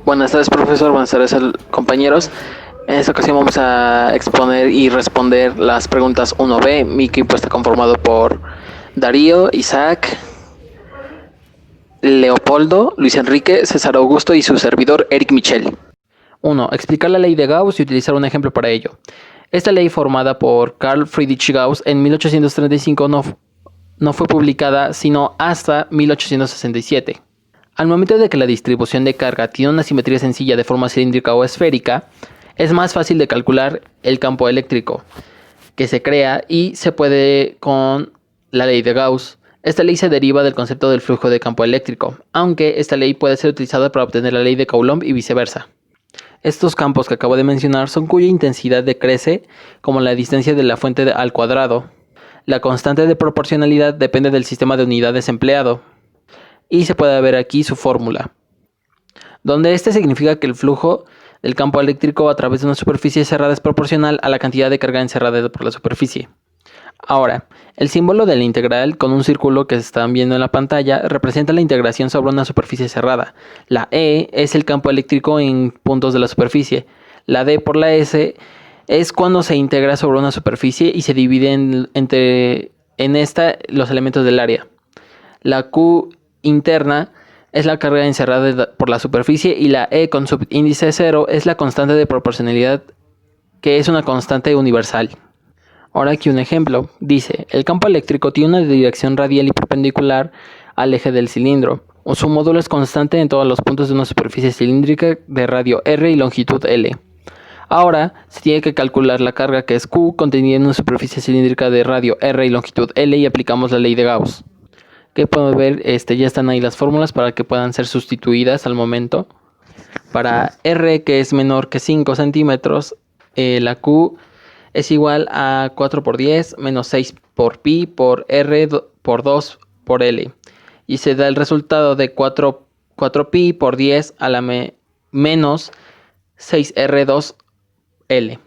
Buenas tardes, profesor. Buenas tardes, compañeros. En esta ocasión vamos a exponer y responder las preguntas 1B. Mi equipo está conformado por Darío, Isaac, Leopoldo, Luis Enrique, César Augusto y su servidor Eric Michel. 1. Explicar la ley de Gauss y utilizar un ejemplo para ello. Esta ley, formada por Carl Friedrich Gauss en 1835, no fue publicada sino hasta 1867. Al momento de que la distribución de carga tiene una simetría sencilla de forma cilíndrica o esférica, es más fácil de calcular el campo eléctrico que se crea y se puede con la ley de Gauss. Esta ley se deriva del concepto del flujo de campo eléctrico, aunque esta ley puede ser utilizada para obtener la ley de Coulomb y viceversa. Estos campos que acabo de mencionar son cuya intensidad decrece como la distancia de la fuente al cuadrado. La constante de proporcionalidad depende del sistema de unidades empleado. Y se puede ver aquí su fórmula, donde este significa que el flujo del campo eléctrico a través de una superficie cerrada es proporcional a la cantidad de carga encerrada por la superficie. Ahora, el símbolo de la integral con un círculo que están viendo en la pantalla representa la integración sobre una superficie cerrada. La E es el campo eléctrico en puntos de la superficie. La D por la S es cuando se integra sobre una superficie y se divide en esta los elementos del área. La Q interna es la carga encerrada por la superficie y la E con subíndice 0 es la constante de proporcionalidad, que es una constante universal. Ahora aquí un ejemplo. Dice, el campo eléctrico tiene una dirección radial y perpendicular al eje del cilindro. Su módulo es constante en todos los puntos de una superficie cilíndrica de radio R y longitud L. Ahora se tiene que calcular la carga, que es Q, contenida en una superficie cilíndrica de radio R y longitud L, y aplicamos la ley de Gauss. Que podemos ver, ya están ahí las fórmulas para que puedan ser sustituidas al momento. Para R, que es menor que 5 centímetros, la Q es igual a 4 por 10 menos 6 por pi por R por 2 por L. Y se da el resultado de 4 pi por 10 a la menos 6R2L.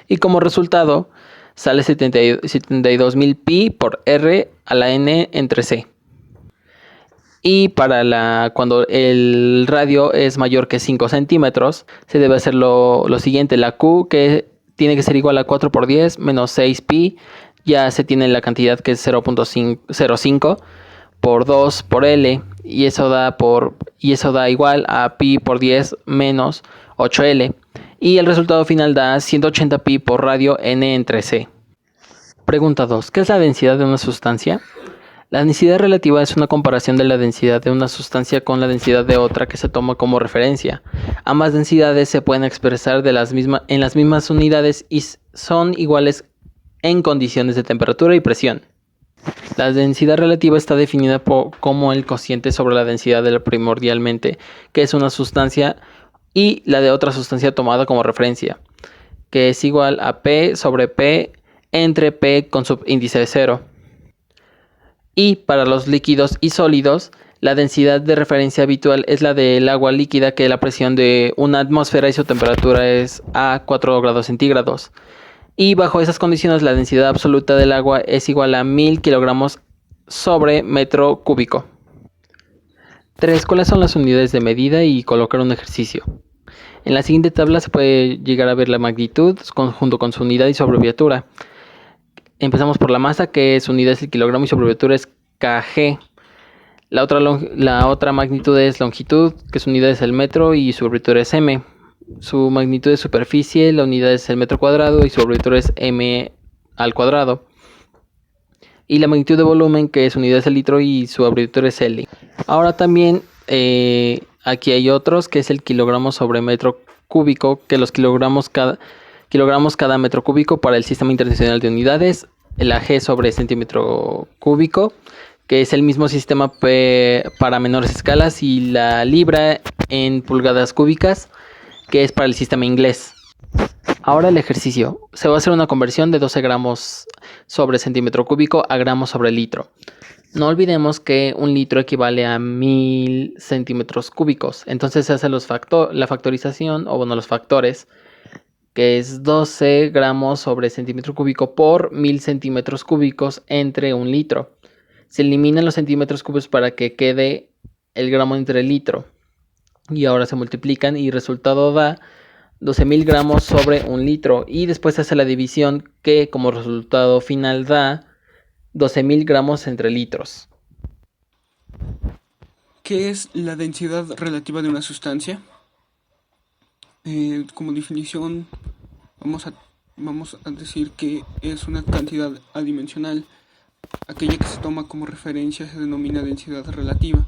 Y como resultado sale 72.000 pi por R a la n entre C. Y para cuando el radio es mayor que 5 centímetros, se debe hacer lo siguiente. La Q, que tiene que ser igual a 4 por 10 menos 6 pi, ya se tiene la cantidad, que es 0.05 por 2 por L, y eso da igual a pi por 10 menos 8L. Y el resultado final da 180 pi por radio n entre C. Pregunta 2. ¿Qué es la densidad de una sustancia? La densidad relativa es una comparación de la densidad de una sustancia con la densidad de otra que se toma como referencia. Ambas densidades se pueden expresar en las mismas unidades y son iguales en condiciones de temperatura y presión. La densidad relativa está definida como el cociente sobre la densidad de la primordialmente, que es una sustancia, y la de otra sustancia tomada como referencia, que es igual a P sobre P entre P con subíndice de 0. Y para los líquidos y sólidos, la densidad de referencia habitual es la del agua líquida, que la presión de una atmósfera y su temperatura es a 4 grados centígrados. Y bajo esas condiciones, la densidad absoluta del agua es igual a 1000 kilogramos sobre metro cúbico. 3. ¿Cuáles son las unidades de medida? Y colocar un ejercicio. En la siguiente tabla se puede llegar a ver la magnitud junto con su unidad y su abreviatura. Empezamos por la masa, que su unidad es el kilogramo y su abreviatura es kg. La otra magnitud es longitud, que su unidad es el metro y su abreviatura es m. Su magnitud de superficie, la unidad es el metro cuadrado y su abreviatura es m al cuadrado. Y la magnitud de volumen, que su unidad es el litro y su abreviatura es L. Ahora también aquí hay otros, que es el kilogramo sobre metro cúbico, que los kilogramos cada metro cúbico para el Sistema Internacional de Unidades, la G sobre centímetro cúbico, que es el mismo sistema para menores escalas, y la libra en pulgadas cúbicas, que es para el sistema inglés. Ahora el ejercicio. Se va a hacer una conversión de 12 gramos sobre centímetro cúbico a gramos sobre litro. No olvidemos que un litro equivale a 1000 centímetros cúbicos. Entonces se hace la factorización, los factores, que es 12 gramos sobre centímetro cúbico por 1000 centímetros cúbicos entre un litro. Se eliminan los centímetros cúbicos para que quede el gramo entre el litro. y ahora se multiplican y el resultado da 12.000 gramos sobre un litro. Y después se hace la división que como resultado final da 12.000 gramos entre litros. ¿Qué es la densidad relativa de una sustancia? Como definición, vamos a, vamos a decir que es una cantidad adimensional. Aquella que se toma como referencia se denomina densidad relativa.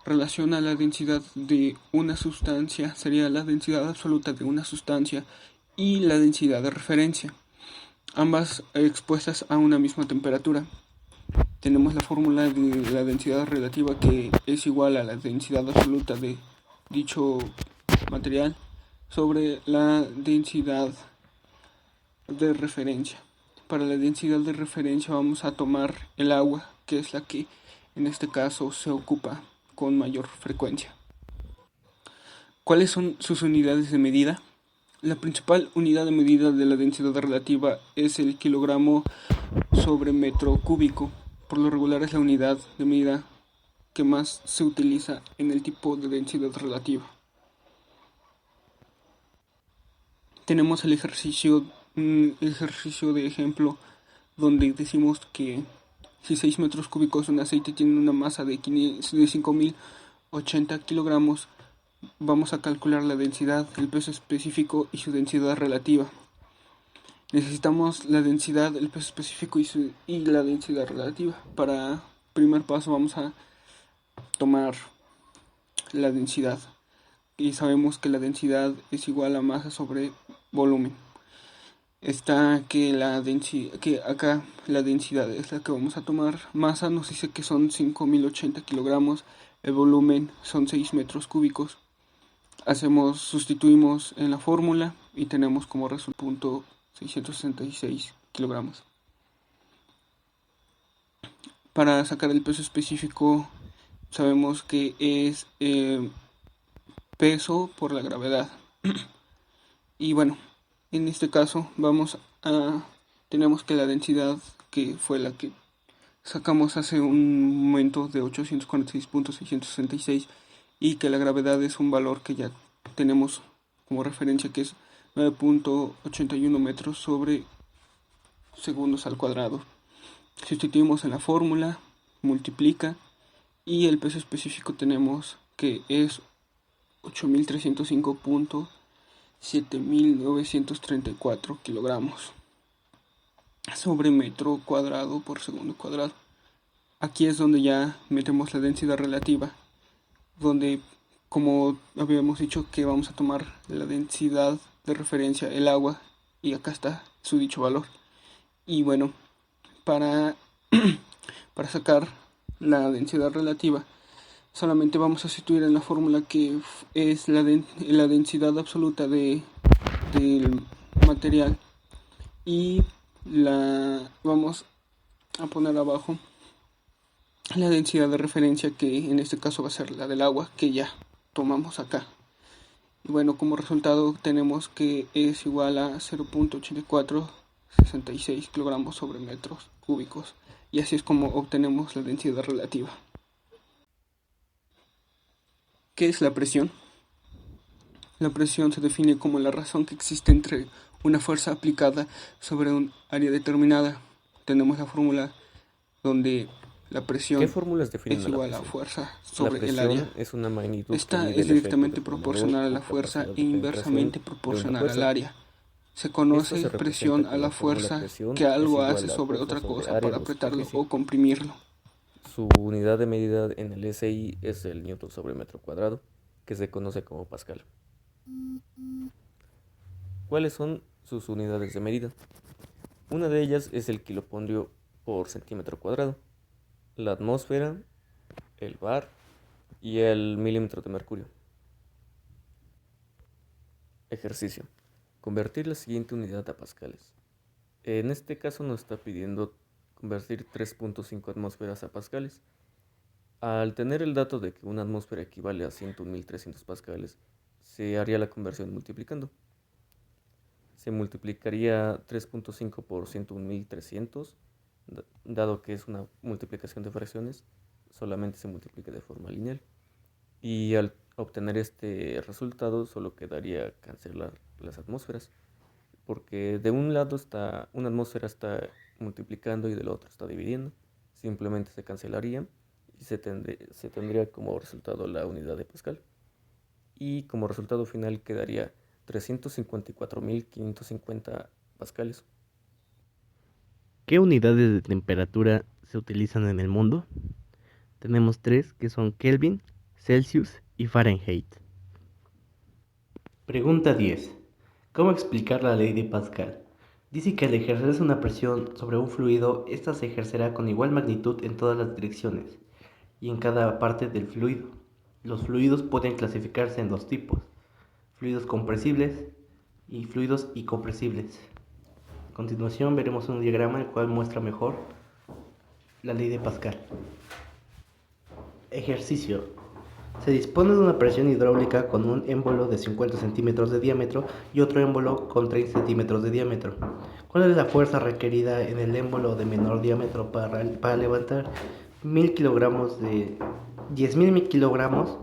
Relaciona la densidad de una sustancia, sería la densidad absoluta de una sustancia y la densidad de referencia, ambas expuestas a una misma temperatura. Tenemos la fórmula de la densidad relativa que es igual a la densidad absoluta de dicho material sobre la densidad de referencia. Para la densidad de referencia vamos a tomar el agua, que es la que en este caso se ocupa con mayor frecuencia. ¿Cuáles son sus unidades de medida? La principal unidad de medida de la densidad relativa es el kilogramo sobre metro cúbico. Por lo regular es la unidad de medida que más se utiliza en el tipo de densidad relativa. Tenemos el ejercicio de ejemplo donde decimos que si 6 metros cúbicos de un aceite tienen una masa de 5.080 kilogramos, vamos a calcular la densidad, el peso específico y su densidad relativa. Necesitamos la densidad, el peso específico y la densidad relativa. Para primer paso vamos a tomar la densidad y sabemos que la densidad es igual a masa sobre volumen. Está que acá la densidad es la que vamos a tomar. Masa nos dice que son 5.080 kilogramos. El volumen son 6 metros cúbicos. Sustituimos en la fórmula y tenemos como resultado 666 kilogramos. Para sacar el peso específico sabemos que es peso por la gravedad. Y bueno, en este caso tenemos que la densidad, que fue la que sacamos hace un momento, de 846.666, y que la gravedad es un valor que ya tenemos como referencia, que es 9.81 metros sobre segundos al cuadrado. Sustituimos en la fórmula, multiplica, y el peso específico tenemos que es 8.305.7.934 kilogramos sobre metro cuadrado por segundo cuadrado. Aquí es donde ya metemos la densidad relativa, donde, como habíamos dicho, que vamos a tomar la densidad de referencia, el agua, y acá está su dicho valor. Y bueno, para, para sacar la densidad relativa, solamente vamos a sustituir en la fórmula que es la densidad absoluta del material, y la vamos a poner abajo la densidad de referencia, que en este caso va a ser la del agua que ya tomamos acá. Y bueno, como resultado tenemos que es igual a 0.8466 kilogramos sobre metros cúbicos, y así es como obtenemos la densidad relativa. ¿Qué es la presión? La presión se define como la razón que existe entre una fuerza aplicada sobre un área determinada. Tenemos la fórmula donde la ¿Qué presión fórmulas definen es a la igual a presión? fuerza La sobre el área. presión es una magnitud que Esta mide es el efecto directamente deformador proporcional a o la fuerza capacidad e de penetración inversamente de una proporcional al fuerza. área. Se Esta conoce se presión representa a con la la fórmula fuerza que presión es algo hace igual a sobre fuerza otra sobre cosa área para o apretarlo superficie. o comprimirlo. Su unidad de medida en el SI es el newton sobre metro cuadrado, que se conoce como Pascal. ¿Cuáles son sus unidades de medida? Una de ellas es el kilopondrio por centímetro cuadrado, la atmósfera, el bar y el milímetro de mercurio. Ejercicio. Convertir la siguiente unidad a pascales. En este caso nos está pidiendo convertir 3.5 atmósferas a pascales. Al tener el dato de que una atmósfera equivale a 101.300 pascales, se haría la conversión multiplicando. Se multiplicaría 3.5 por 101.300, dado que es una multiplicación de fracciones, solamente se multiplica de forma lineal. Y al obtener este resultado solo quedaría cancelar las atmósferas, porque de un lado está una atmósfera está multiplicando y del otro está dividiendo. Simplemente se cancelarían y se tendría como resultado la unidad de Pascal. Y como resultado final quedaría 354.550 pascales. ¿Qué unidades de temperatura se utilizan en el mundo? Tenemos tres que son Kelvin, Celsius y Fahrenheit. Pregunta 10. ¿Cómo explicar la ley de Pascal? Dice que al ejercerse una presión sobre un fluido, ésta se ejercerá con igual magnitud en todas las direcciones y en cada parte del fluido. Los fluidos pueden clasificarse en dos tipos: fluidos compresibles y fluidos incompresibles. A continuación veremos un diagrama el cual muestra mejor la ley de Pascal. Ejercicio. Se dispone de una presión hidráulica con un émbolo de 50 centímetros de diámetro y otro émbolo con 30 centímetros de diámetro. ¿Cuál es la fuerza requerida en el émbolo de menor diámetro para levantar 10.000 kilogramos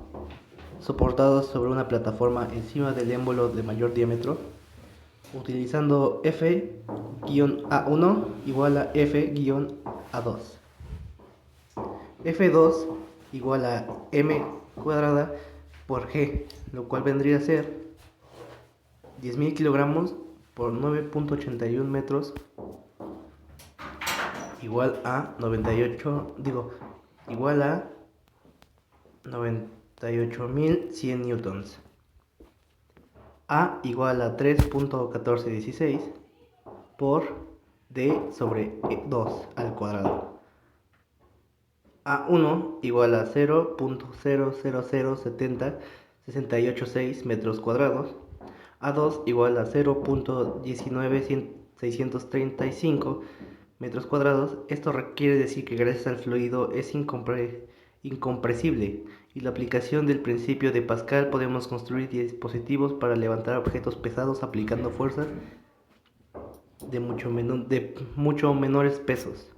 soportados sobre una plataforma encima del émbolo de mayor diámetro? Utilizando F-A1 igual a F-A2. F2 igual a M cuadrada por G, lo cual vendría a ser 10.000 kilogramos por 9.81 metros igual a 98.100 newtons. A igual a 3.1416 por D sobre 2 al cuadrado. A1 igual a 0.00070 metros cuadrados. A2 igual a 0.19635 metros cuadrados. Esto quiere decir que gracias al fluido es incompresible, y la aplicación del principio de Pascal podemos construir dispositivos para levantar objetos pesados aplicando fuerzas de mucho menores pesos.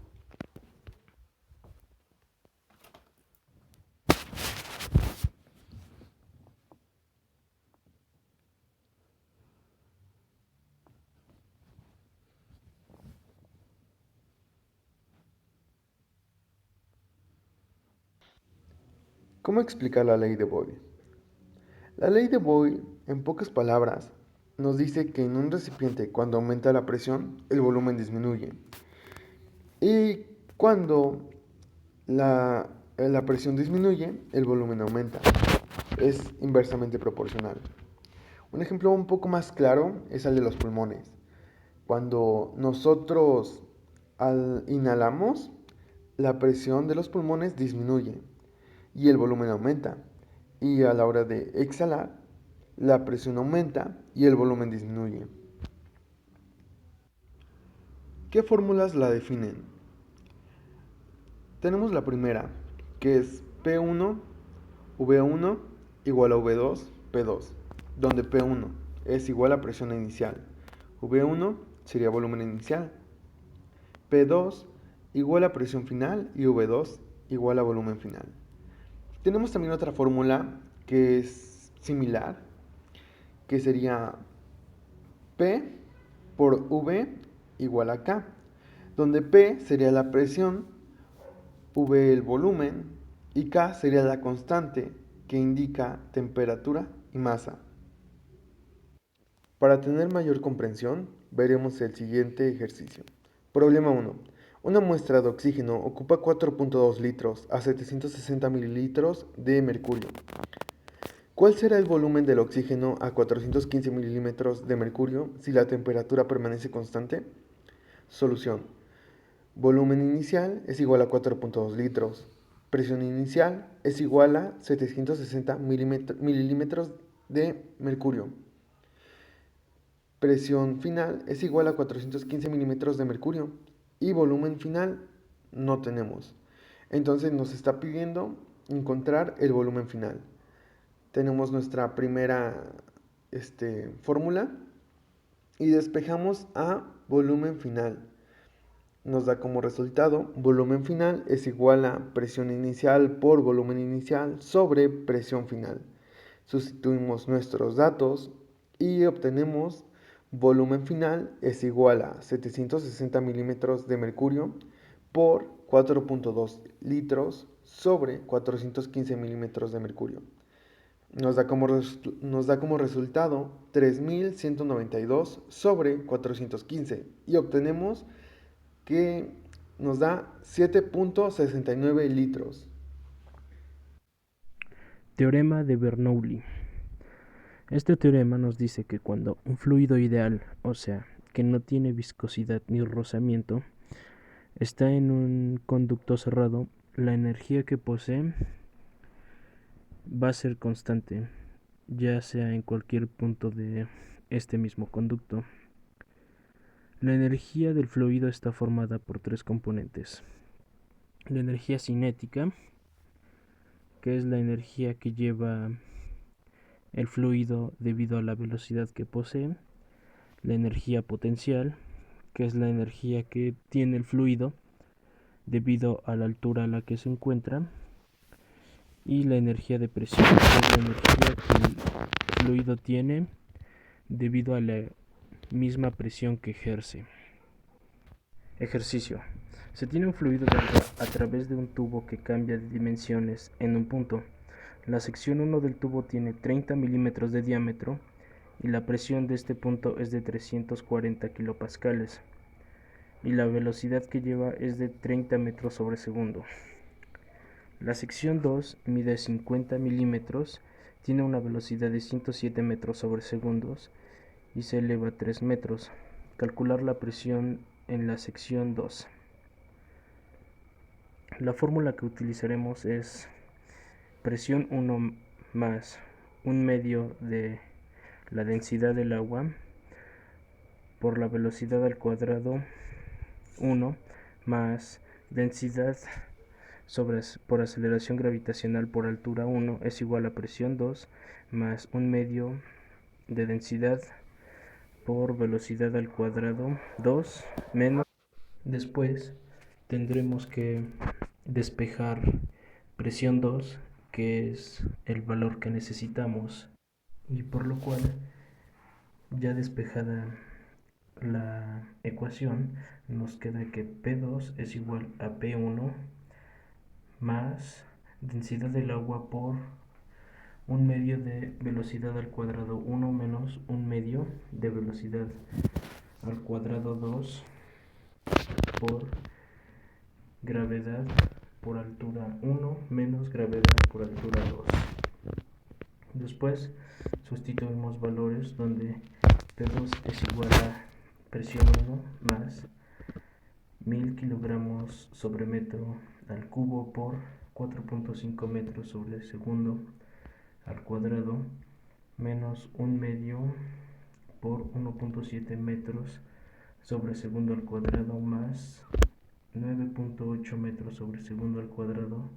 ¿Cómo explicar la ley de Boyle? La ley de Boyle, en pocas palabras, nos dice que en un recipiente, cuando aumenta la presión, el volumen disminuye. Y cuando la presión disminuye, el volumen aumenta. Es inversamente proporcional. Un ejemplo un poco más claro es el de los pulmones. Cuando nosotros inhalamos, la presión de los pulmones disminuye y el volumen aumenta. Y a la hora de exhalar, la presión aumenta y el volumen disminuye. ¿Qué fórmulas la definen? Tenemos la primera, que es P1, V1 igual a V2, P2, donde P1 es igual a presión inicial, V1 sería volumen inicial, P2 igual a presión final y V2 igual a volumen final. Tenemos también otra fórmula que es similar, que sería P por V igual a K, donde P sería la presión, V el volumen y K sería la constante que indica temperatura y masa. Para tener mayor comprensión, veremos el siguiente ejercicio. Problema 1. Una muestra de oxígeno ocupa 4.2 litros a 760 mililitros de mercurio. ¿Cuál será el volumen del oxígeno a 415 milímetros de mercurio si la temperatura permanece constante? Solución. Volumen inicial es igual a 4.2 litros. Presión inicial es igual a 760 milímetros de mercurio. Presión final es igual a 415 milímetros de mercurio. Y volumen final no tenemos. Entonces nos está pidiendo encontrar el volumen final. Tenemos nuestra primera fórmula y despejamos a volumen final. Nos da como resultado volumen final es igual a presión inicial por volumen inicial sobre presión final. Sustituimos nuestros datos y obtenemos volumen final es igual a 760 milímetros de mercurio por 4.2 litros sobre 415 milímetros de mercurio. Nos da como resultado 3192 sobre 415 y obtenemos que nos da 7.69 litros. Teorema de Bernoulli. Este teorema nos dice que cuando un fluido ideal, o sea, que no tiene viscosidad ni rozamiento, está en un conducto cerrado, la energía que posee va a ser constante, ya sea en cualquier punto de este mismo conducto. La energía del fluido está formada por tres componentes. La energía cinética, que es la energía que lleva el fluido debido a la velocidad que posee, la energía potencial, que es la energía que tiene el fluido debido a la altura a la que se encuentra, y la energía de presión, que es la energía que el fluido tiene debido a la misma presión que ejerce. Ejercicio. Se tiene un fluido de agua a través de un tubo que cambia de dimensiones en un punto. La sección 1 del tubo tiene 30 milímetros de diámetro y la presión de este punto es de 340 kilopascales y la velocidad que lleva es de 30 metros sobre segundo. La sección 2 mide 50 milímetros, tiene una velocidad de 107 metros sobre segundos y se eleva a 3 metros. Calcular la presión en la sección 2. La fórmula que utilizaremos es presión 1 más 1/2 de la densidad del agua por la velocidad al cuadrado 1 más densidad por aceleración gravitacional por altura 1 es igual a presión 2 más 1/2 de densidad por velocidad al cuadrado 2 menos. Después tendremos que despejar presión 2, que es el valor que necesitamos, y por lo cual, ya despejada la ecuación, nos queda que P2 es igual a P1 más densidad del agua por 1/2 de velocidad al cuadrado 1 menos 1/2 de velocidad al cuadrado 2 por gravedad por altura 1 menos gravedad por altura 2. Después sustituimos valores donde P2 es igual a presión 1 más 1000 kilogramos sobre metro al cubo por 4.5 metros sobre segundo al cuadrado menos 1/2 por 1.7 metros sobre segundo al cuadrado más 9.8 metros sobre segundo al cuadrado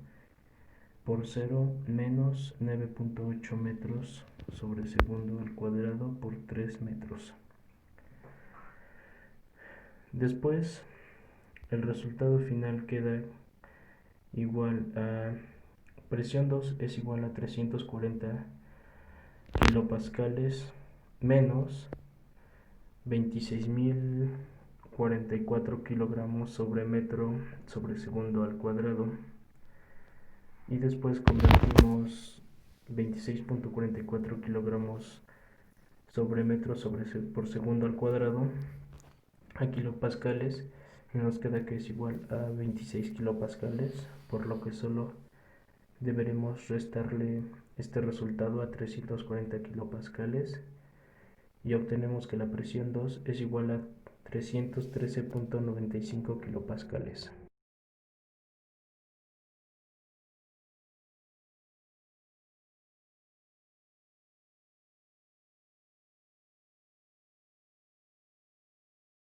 por 0 menos 9.8 metros sobre segundo al cuadrado por 3 metros. Después, el resultado final queda igual a presión 2 es igual a 340 kilopascales menos 26.044 kilogramos sobre metro sobre segundo al cuadrado, y después convertimos 26.44 kilogramos sobre metro por segundo al cuadrado a kilopascales y nos queda que es igual a 26 kilopascales, por lo que solo deberemos restarle este resultado a 340 kilopascales y obtenemos que la presión 2 es igual a 313.95 kilopascales.